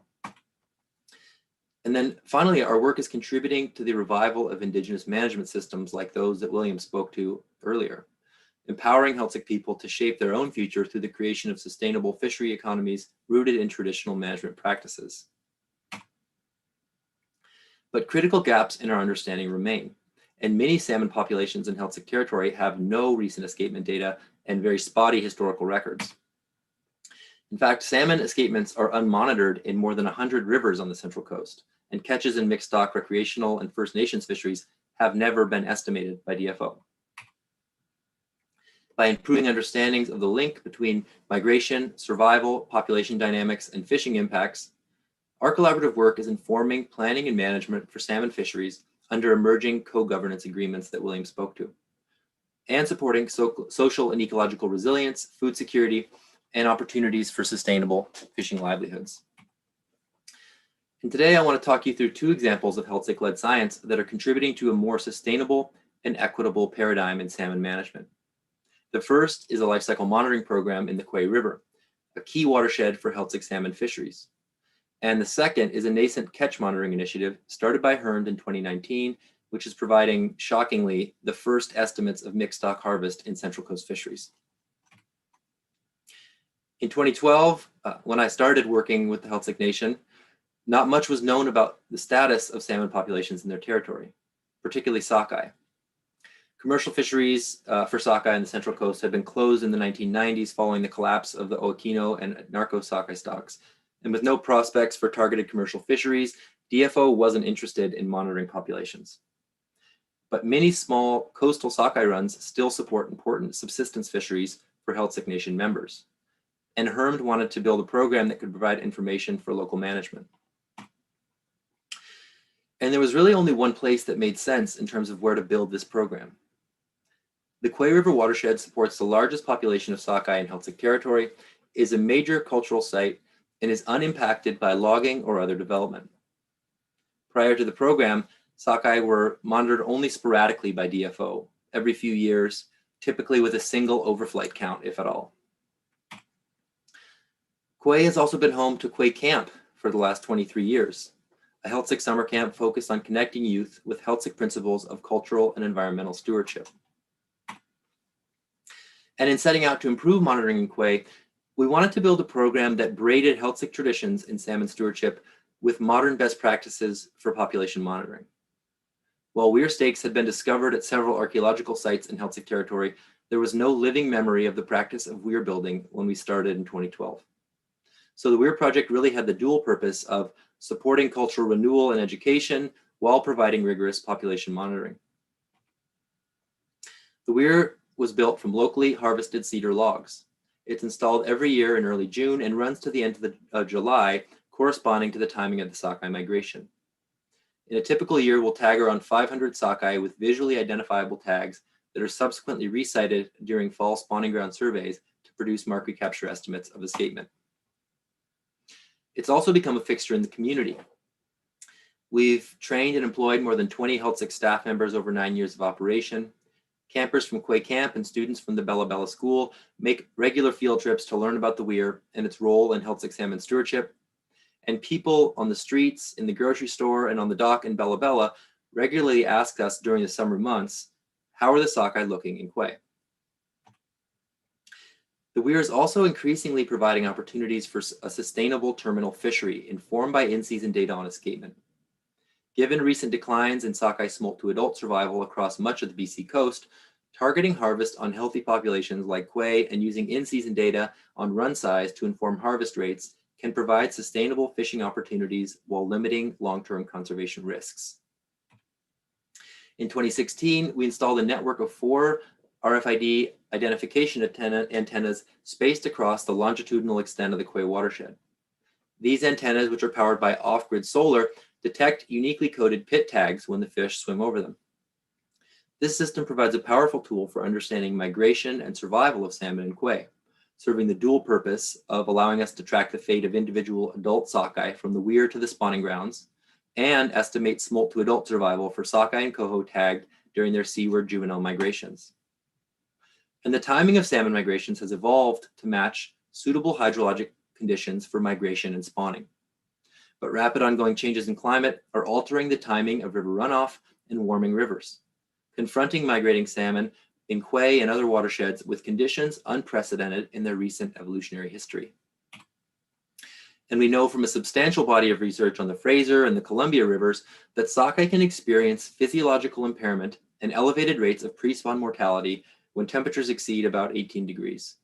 And then finally, our work is contributing to the revival of Indigenous management systems like those that William spoke to earlier, empowering Heiltsuk people to shape their own future through the creation of sustainable fishery economies rooted in traditional management practices. But critical gaps in our understanding remain, and many salmon populations in Heiltsuk territory have no recent escapement data and very spotty historical records. In fact, salmon escapements are unmonitored in more than 100 rivers on the Central Coast, and catches in mixed stock recreational and First Nations fisheries have never been estimated by DFO. By improving understandings of the link between migration, survival, population dynamics, and fishing impacts, our collaborative work is informing planning and management for salmon fisheries under emerging co-governance agreements that William spoke to, and supporting social and ecological resilience, food security, and opportunities for sustainable fishing livelihoods. And today I want to talk you through two examples of Heiltsuk-led science that are contributing to a more sustainable and equitable paradigm in salmon management. The first is a life cycle monitoring program in the Koeye River, a key watershed for Heiltsuk salmon fisheries. And the second is a nascent catch monitoring initiative started by Hernd in 2019, which is providing, shockingly, the first estimates of mixed stock harvest in Central Coast fisheries. In 2012, when I started working with the Haíłzaqv Nation, not much was known about the status of salmon populations in their territory, particularly sockeye. Commercial fisheries for sockeye in the Central Coast had been closed in the 1990s following the collapse of the Oakino and Narco sockeye stocks. And with no prospects for targeted commercial fisheries, DFO wasn't interested in monitoring populations. But many small coastal sockeye runs still support important subsistence fisheries for Haíłzaqv Nation members. And Hernd wanted to build a program that could provide information for local management. And there was really only one place that made sense in terms of where to build this program. The Koeye River watershed supports the largest population of sockeye in Heiltsuk territory, is a major cultural site, and is unimpacted by logging or other development. Prior to the program, sockeye were monitored only sporadically by DFO, every few years, typically with a single overflight count, if at all. Koeye has also been home to Koeye Camp for the last 23 years, a Heiltsuk summer camp focused on connecting youth with Heiltsuk principles of cultural and environmental stewardship. And in setting out to improve monitoring in Koeye, we wanted to build a program that braided Heiltsuk traditions in salmon stewardship with modern best practices for population monitoring. While weir stakes had been discovered at several archaeological sites in Heiltsuk territory, there was no living memory of the practice of weir building when we started in 2012. So the weir project really had the dual purpose of supporting cultural renewal and education while providing rigorous population monitoring. The weir was built from locally harvested cedar logs. It's installed every year in early June and runs to the end of July, corresponding to the timing of the sockeye migration. In a typical year, we'll tag around 500 sockeye with visually identifiable tags that are subsequently resighted during fall spawning ground surveys to produce mark recapture estimates of escapement. It's also become a fixture in the community. We've trained and employed more than 20 Heiltsuk staff members over 9 years of operation. Campers from Koeye Camp and students from the Bella Bella School make regular field trips to learn about the weir and its role in Heiltsuk salmon stewardship. And people on the streets, in the grocery store, and on the dock in Bella Bella regularly ask us during the summer months, how are the sockeye looking in Koeye? The weir is also increasingly providing opportunities for a sustainable terminal fishery informed by in-season data on escapement. Given recent declines in sockeye smolt to adult survival across much of the BC coast, targeting harvest on healthy populations like Koeye and using in-season data on run size to inform harvest rates can provide sustainable fishing opportunities while limiting long-term conservation risks. In 2016, we installed a network of 4 RFID identification antennas spaced across the longitudinal extent of the Koeye watershed. These antennas, which are powered by off-grid solar, detect uniquely coded pit tags when the fish swim over them. This system provides a powerful tool for understanding migration and survival of salmon in Koeye, serving the dual purpose of allowing us to track the fate of individual adult sockeye from the weir to the spawning grounds, and estimate smolt to adult survival for sockeye and coho tagged during their seaward juvenile migrations. And the timing of salmon migrations has evolved to match suitable hydrologic conditions for migration and spawning. But rapid ongoing changes in climate are altering the timing of river runoff and warming rivers, confronting migrating salmon in Koeye and other watersheds with conditions unprecedented in their recent evolutionary history. And we know from a substantial body of research on the Fraser and the Columbia rivers that sockeye can experience physiological impairment and elevated rates of pre-spawn mortality when temperatures exceed about 18 degrees.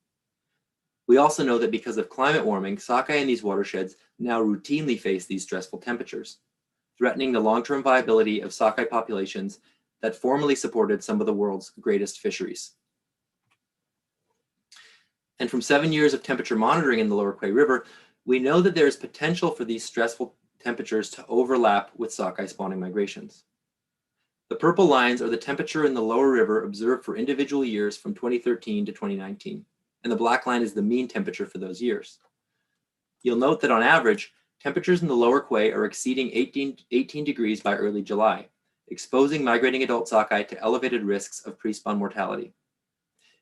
We also know that because of climate warming, sockeye in these watersheds now routinely face these stressful temperatures, threatening the long-term viability of sockeye populations that formerly supported some of the world's greatest fisheries. And from 7 years of temperature monitoring in the lower Koeye River, we know that there is potential for these stressful temperatures to overlap with sockeye spawning migrations. The purple lines are the temperature in the lower river observed for individual years from 2013 to 2019, and the black line is the mean temperature for those years. You'll note that on average, temperatures in the lower Koeye are exceeding 18 degrees by early July, exposing migrating adult sockeye to elevated risks of pre-spawn mortality.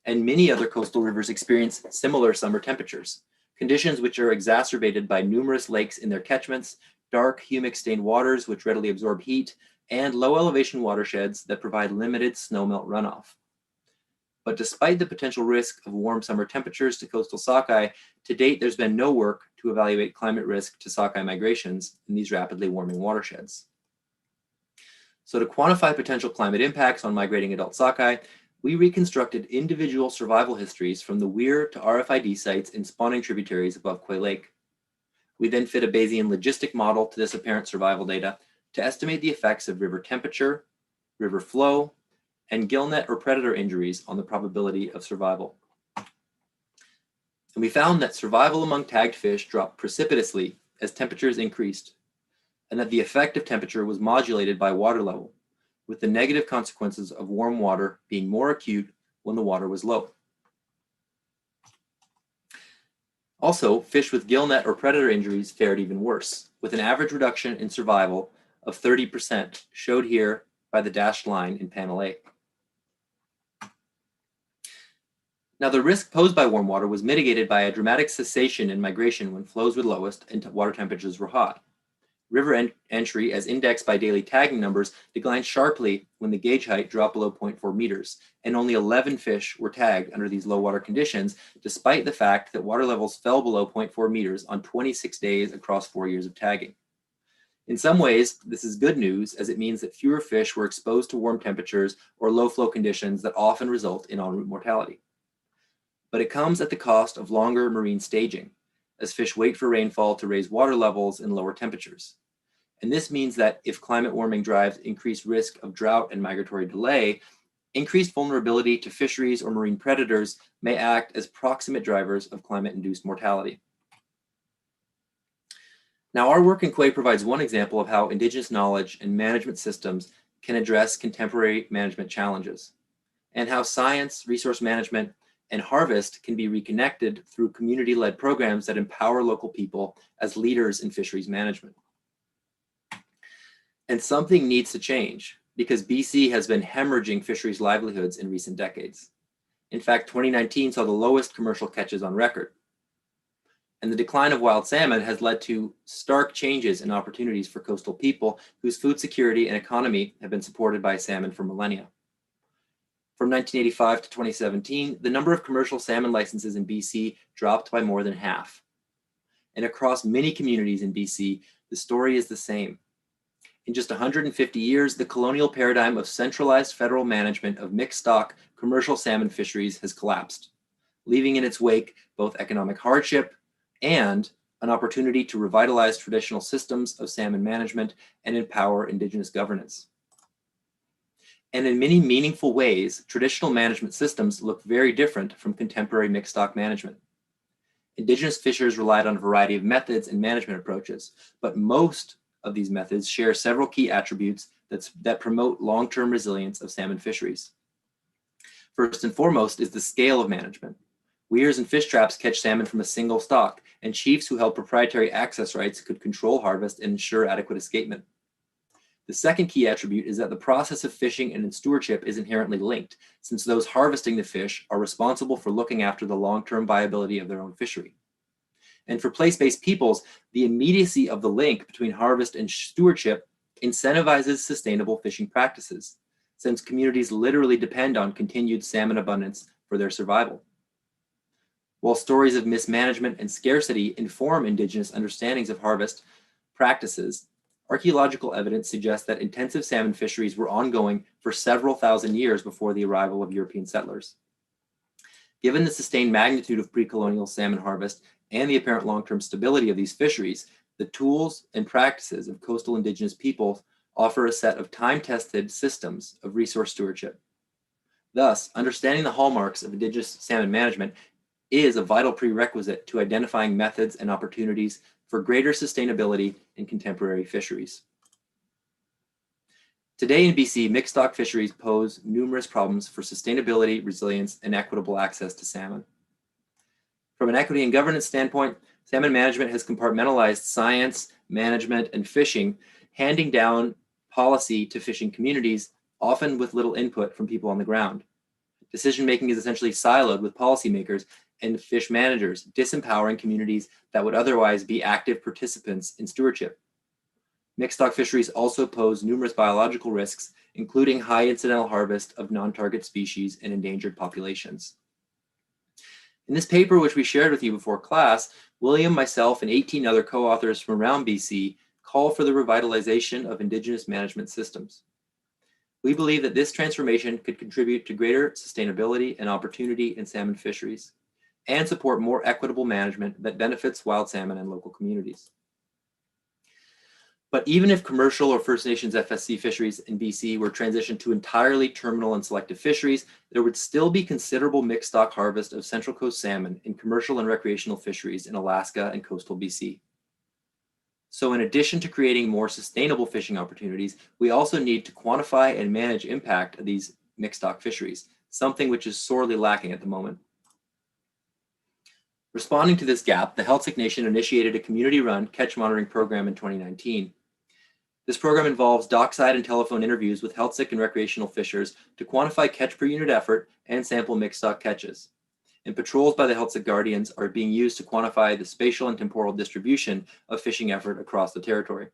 And many other coastal rivers experience similar summer temperatures, conditions which are exacerbated by numerous lakes in their catchments, dark, humic-stained waters which readily absorb heat, and low elevation watersheds that provide limited snowmelt runoff. But despite the potential risk of warm summer temperatures to coastal sockeye, to date there's been no work to evaluate climate risk to sockeye migrations in these rapidly warming watersheds. So to quantify potential climate impacts on migrating adult sockeye, we reconstructed individual survival histories from the Weir to RFID sites in spawning tributaries above Koeye Lake. We then fit a Bayesian logistic model to this apparent survival data to estimate the effects of river temperature, river flow, and gillnet or predator injuries on the probability of survival. And we found that survival among tagged fish dropped precipitously as temperatures increased, and that the effect of temperature was modulated by water level, with the negative consequences of warm water being more acute when the water was low. Also, fish with gillnet or predator injuries fared even worse, with an average reduction in survival of 30%, showed here by the dashed line in panel A. Now, the risk posed by warm water was mitigated by a dramatic cessation in migration when flows were lowest and water temperatures were hot. River entry, as indexed by daily tagging numbers, declined sharply when the gauge height dropped below 0.4 meters, and only 11 fish were tagged under these low water conditions, despite the fact that water levels fell below 0.4 meters on 26 days across 4 years of tagging. In some ways, this is good news, as it means that fewer fish were exposed to warm temperatures or low flow conditions that often result in en route mortality. But it comes at the cost of longer marine staging, as fish wait for rainfall to raise water levels and lower temperatures. And this means that if climate warming drives increased risk of drought and migratory delay, increased vulnerability to fisheries or marine predators may act as proximate drivers of climate-induced mortality. Now, our work in Koeye provides one example of how Indigenous knowledge and management systems can address contemporary management challenges, and how science, resource management, and harvest can be reconnected through community-led programs that empower local people as leaders in fisheries management. And something needs to change, because BC has been hemorrhaging fisheries livelihoods in recent decades. In fact, 2019 saw the lowest commercial catches on record. And the decline of wild salmon has led to stark changes in opportunities for coastal people whose food security and economy have been supported by salmon for millennia. From 1985 to 2017, the number of commercial salmon licenses in BC dropped by more than half. And across many communities in BC, the story is the same. In just 150 years, the colonial paradigm of centralized federal management of mixed stock commercial salmon fisheries has collapsed, leaving in its wake both economic hardship and an opportunity to revitalize traditional systems of salmon management and empower Indigenous governance. And in many meaningful ways, traditional management systems look very different from contemporary mixed stock management. Indigenous fishers relied on a variety of methods and management approaches, but most of these methods share several key attributes that promote long-term resilience of salmon fisheries. First and foremost is the scale of management. Weirs and fish traps catch salmon from a single stock, and chiefs who held proprietary access rights could control harvest and ensure adequate escapement. The second key attribute is that the process of fishing and stewardship is inherently linked, since those harvesting the fish are responsible for looking after the long-term viability of their own fishery. And for place-based peoples, the immediacy of the link between harvest and stewardship incentivizes sustainable fishing practices, since communities literally depend on continued salmon abundance for their survival. While stories of mismanagement and scarcity inform Indigenous understandings of harvest practices, archaeological evidence suggests that intensive salmon fisheries were ongoing for several thousand years before the arrival of European settlers. Given the sustained magnitude of pre-colonial salmon harvest and the apparent long-term stability of these fisheries, the tools and practices of coastal Indigenous peoples offer a set of time-tested systems of resource stewardship. Thus, understanding the hallmarks of Indigenous salmon management is a vital prerequisite to identifying methods and opportunities for greater sustainability in contemporary fisheries. Today in BC, mixed stock fisheries pose numerous problems for sustainability, resilience, and equitable access to salmon. From an equity and governance standpoint, salmon management has compartmentalized science, management, and fishing, handing down policy to fishing communities, often with little input from people on the ground. Decision-making is essentially siloed with policymakers and fish managers, disempowering communities that would otherwise be active participants in stewardship. Mixed stock fisheries also pose numerous biological risks, including high incidental harvest of non-target species and endangered populations. In this paper, which we shared with you before class, William, myself, and 18 other co-authors from around BC call for the revitalization of Indigenous management systems. We believe that this transformation could contribute to greater sustainability and opportunity in salmon fisheries and support more equitable management that benefits wild salmon and local communities. But even if commercial or First Nations FSC fisheries in BC were transitioned to entirely terminal and selective fisheries, there would still be considerable mixed stock harvest of Central Coast salmon in commercial and recreational fisheries in Alaska and coastal BC. So in addition to creating more sustainable fishing opportunities, we also need to quantify and manage impact of these mixed stock fisheries, something which is sorely lacking at the moment. Responding to this gap, the Heiltsuk Nation initiated a community-run catch monitoring program in 2019. This program involves dockside and telephone interviews with Heiltsuk and recreational fishers to quantify catch per unit effort and sample mixed stock catches. And patrols by the Heiltsuk Guardians are being used to quantify the spatial and temporal distribution of fishing effort across the territory.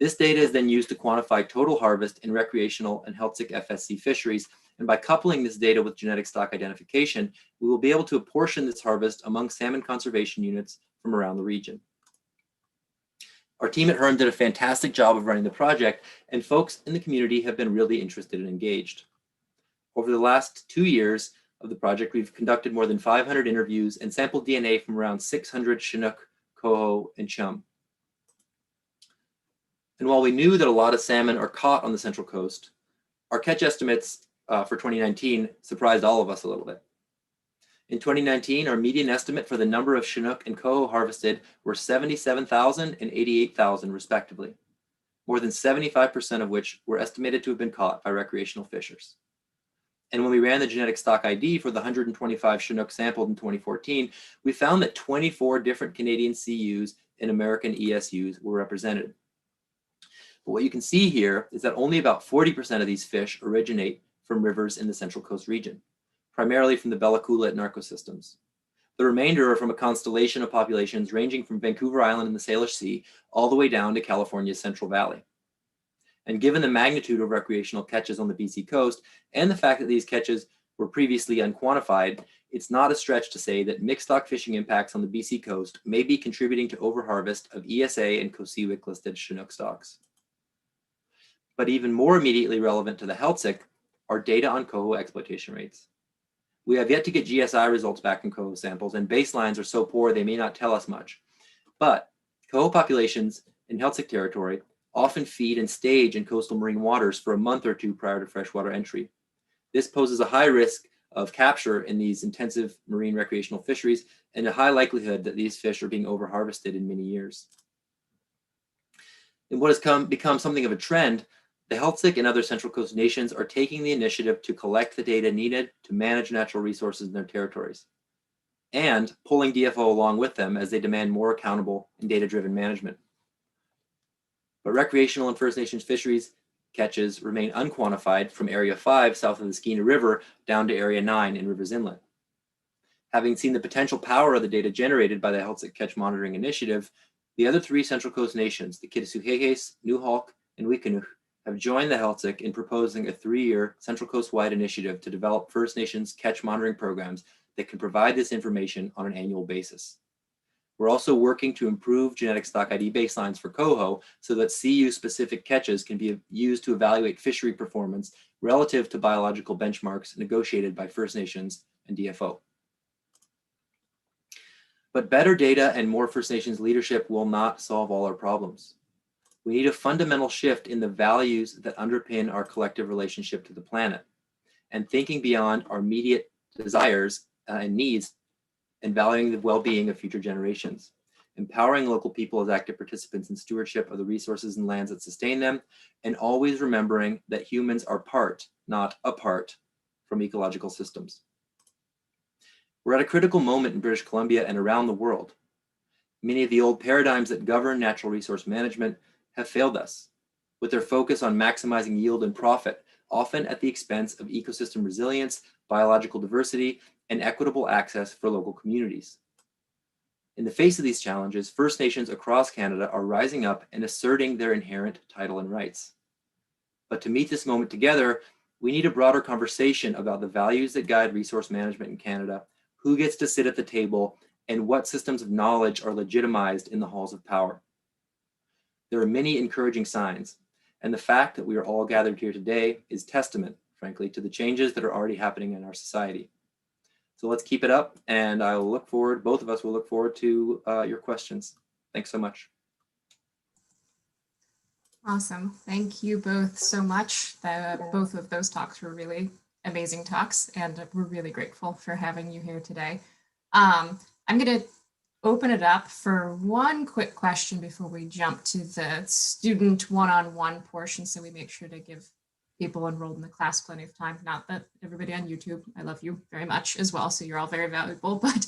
This data is then used to quantify total harvest in recreational and Heiltsuk FSC fisheries, and by coupling this data with genetic stock identification, we will be able to apportion this harvest among salmon conservation units from around the region. Our team at HERN did a fantastic job of running the project, and folks in the community have been really interested and engaged. Over the last 2 years of the project, we've conducted more than 500 interviews and sampled DNA from around 600 Chinook, coho, and chum. And while we knew that a lot of salmon are caught on the Central Coast, our catch estimates for 2019 surprised all of us a little bit. In 2019, our median estimate for the number of Chinook and coho harvested were 77,000 and 88,000 respectively, more than 75% of which were estimated to have been caught by recreational fishers. And when we ran the genetic stock ID for the 125 Chinook sampled in 2014, we found that 24 different Canadian CUs and American ESUs were represented. But what you can see here is that only about 40% of these fish originate from rivers in the Central Coast region, primarily from the Bella Coola ecosystems. The remainder are from a constellation of populations ranging from Vancouver Island in the Salish Sea all the way down to California's Central Valley. And given the magnitude of recreational catches on the BC coast and the fact that these catches were previously unquantified, it's not a stretch to say that mixed stock fishing impacts on the BC coast may be contributing to overharvest of ESA and COSEWIC listed Chinook stocks. But even more immediately relevant to the Heiltsuk are data on coho exploitation rates. We have yet to get GSI results back from coho samples, and baselines are so poor they may not tell us much. But coho populations in Heiltsuk territory often feed and stage in coastal marine waters for a month or two prior to freshwater entry. This poses a high risk of capture in these intensive marine recreational fisheries and a high likelihood that these fish are being overharvested in many years. In what has become something of a trend, the Heiltsuk and other Central Coast nations are taking the initiative to collect the data needed to manage natural resources in their territories, and pulling DFO along with them as they demand more accountable and data-driven management. But recreational and First Nations fisheries catches remain unquantified from Area 5 south of the Skeena River down to Area 9 in Rivers Inlet. Having seen the potential power of the data generated by the Heiltsuk Catch Monitoring Initiative, the other 3 Central Coast nations, the Kitasoo-Hehes, Nuxalk, and Wikinuk, have joined the Heiltsuk in proposing a 3-year Central Coast-wide initiative to develop First Nations catch monitoring programs that can provide this information on an annual basis. We're also working to improve genetic stock ID baselines for coho so that CU-specific catches can be used to evaluate fishery performance relative to biological benchmarks negotiated by First Nations and DFO. But better data and more First Nations leadership will not solve all our problems. We need a fundamental shift in the values that underpin our collective relationship to the planet, and thinking beyond our immediate desires and needs, and valuing the well-being of future generations, empowering local people as active participants in stewardship of the resources and lands that sustain them, and always remembering that humans are part, not apart, from ecological systems. We're at a critical moment in British Columbia and around the world. Many of the old paradigms that govern natural resource management have failed us, with their focus on maximizing yield and profit, often at the expense of ecosystem resilience, biological diversity, and equitable access for local communities. In the face of these challenges, First Nations across Canada are rising up and asserting their inherent title and rights. But to meet this moment together, we need a broader conversation about the values that guide resource management in Canada, who gets to sit at the table, and what systems of knowledge are legitimized in the halls of power. There are many encouraging signs, and the fact that we are all gathered here today is testament, frankly, to the changes that are already happening in our society. So let's keep it up, and I will look forward, both of us will look forward to your questions. Thanks so much. Awesome. Thank you both so much. Both of those talks were really amazing talks, and we're really grateful for having you here today. I'm going to open it up for one quick question before we jump to the student one-on-one portion, so we make sure to give people enrolled in the class plenty of time. Not that everybody on YouTube, I love you very much as well, so you're all very valuable, but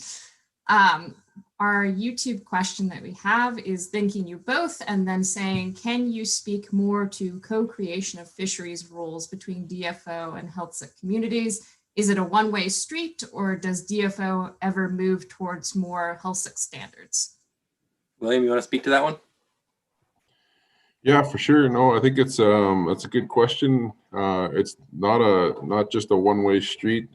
our YouTube question that we have is thanking you both and then saying, can you speak more to co-creation of fisheries rules between DFO and Heiltsuk communities? Is it a one-way street, or does DFO ever move towards more Heiltsuk standards? William, you want to speak to that one? Yeah, for sure. No, I think that's a good question. It's not just a one-way street.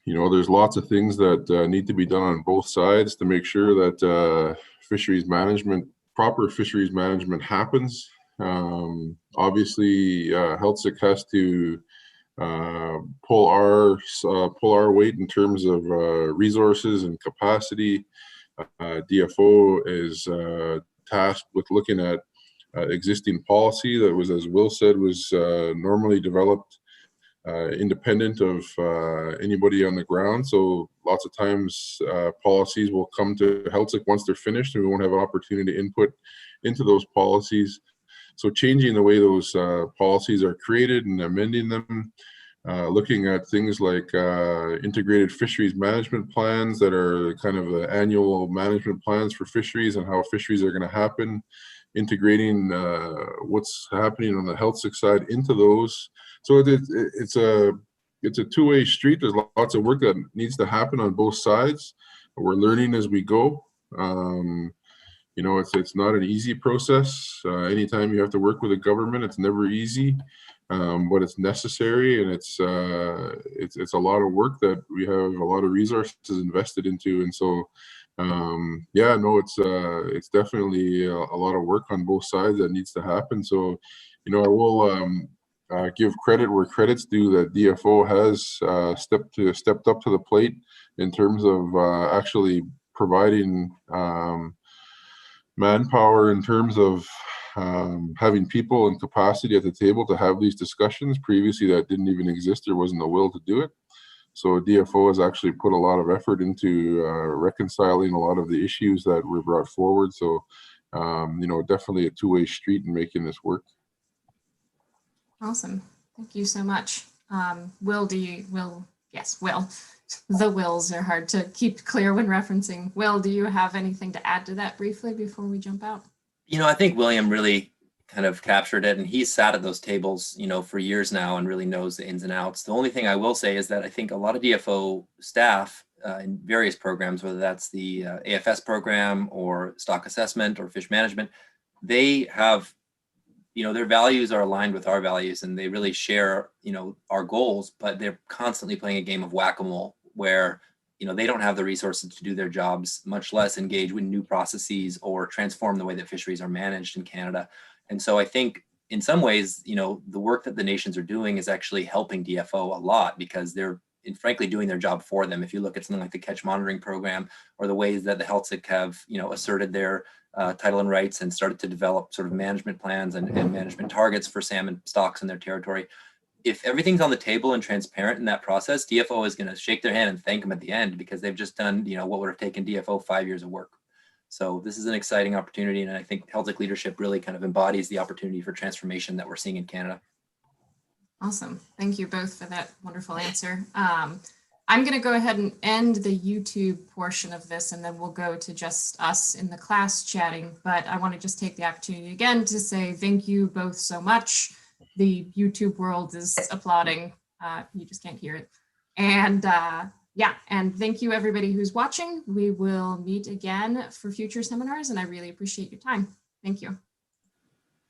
You know, there's lots of things that need to be done on both sides to make sure that proper fisheries management happens. Obviously, Heiltsuk has to pull our weight in terms of resources and capacity. DFO is tasked with looking at existing policy that was, as Will said, was normally developed independent of anybody on the ground. So lots of times policies will come to Heiltsuk once they're finished, and we won't have an opportunity to input into those policies. So changing the way those policies are created and amending them, looking at things like integrated fisheries management plans that are kind of the annual management plans for fisheries and how fisheries are going to happen, integrating what's happening on the Heiltsuk side into those. So it's a two-way street. There's lots of work that needs to happen on both sides. We're learning as we go. You know, it's not an easy process. Anytime you have to work with a government, it's never easy, but it's necessary, and it's a lot of work that we have a lot of resources invested into. And so, yeah, no, it's definitely a lot of work on both sides that needs to happen. So, you know, I will give credit where credit's due, that DFO has stepped up to the plate in terms of actually providing manpower, in terms of having people and capacity at the table to have these discussions. Previously, that didn't even exist. There wasn't the will to do it. So DFO has actually put a lot of effort into reconciling a lot of the issues that were brought forward. So, you know, definitely a two-way street in making this work. Awesome. Thank you so much. Will, yes, Will. The Wills are hard to keep clear when referencing. Will, do you have anything to add to that briefly before we jump out? You know, I think William really kind of captured it, and he's sat at those tables, you know, for years now and really knows the ins and outs. The only thing I will say is that I think a lot of DFO staff in various programs, whether that's the AFS program or stock assessment or fish management, they have, you know, their values are aligned with our values, and they really share, you know, our goals, but they're constantly playing a game of whack-a-mole where, you know, they don't have the resources to do their jobs, much less engage with new processes or transform the way that fisheries are managed in Canada. And so I think in some ways, you know, the work that the nations are doing is actually helping DFO a lot, because they're frankly doing their job for them. If you look at something like the catch monitoring program, or the ways that the Heiltsuk have, asserted their title and rights and started to develop sort of management plans and management targets for salmon stocks in their territory. If everything's on the table and transparent in that process, DFO is going to shake their hand and thank them at the end, because they've just done, what would have taken DFO 5 years of work. So this is an exciting opportunity, and I think Heiltsuk leadership really kind of embodies the opportunity for transformation that we're seeing in Canada. Awesome. Thank you both for that wonderful answer. I'm going to go ahead and end the YouTube portion of this, and then we'll go to just us in the class chatting. But I want to just take the opportunity again to say thank you both so much. The YouTube world is applauding. You just can't hear it. And yeah, and thank you everybody who's watching. We will meet again for future seminars, and I really appreciate your time. Thank you.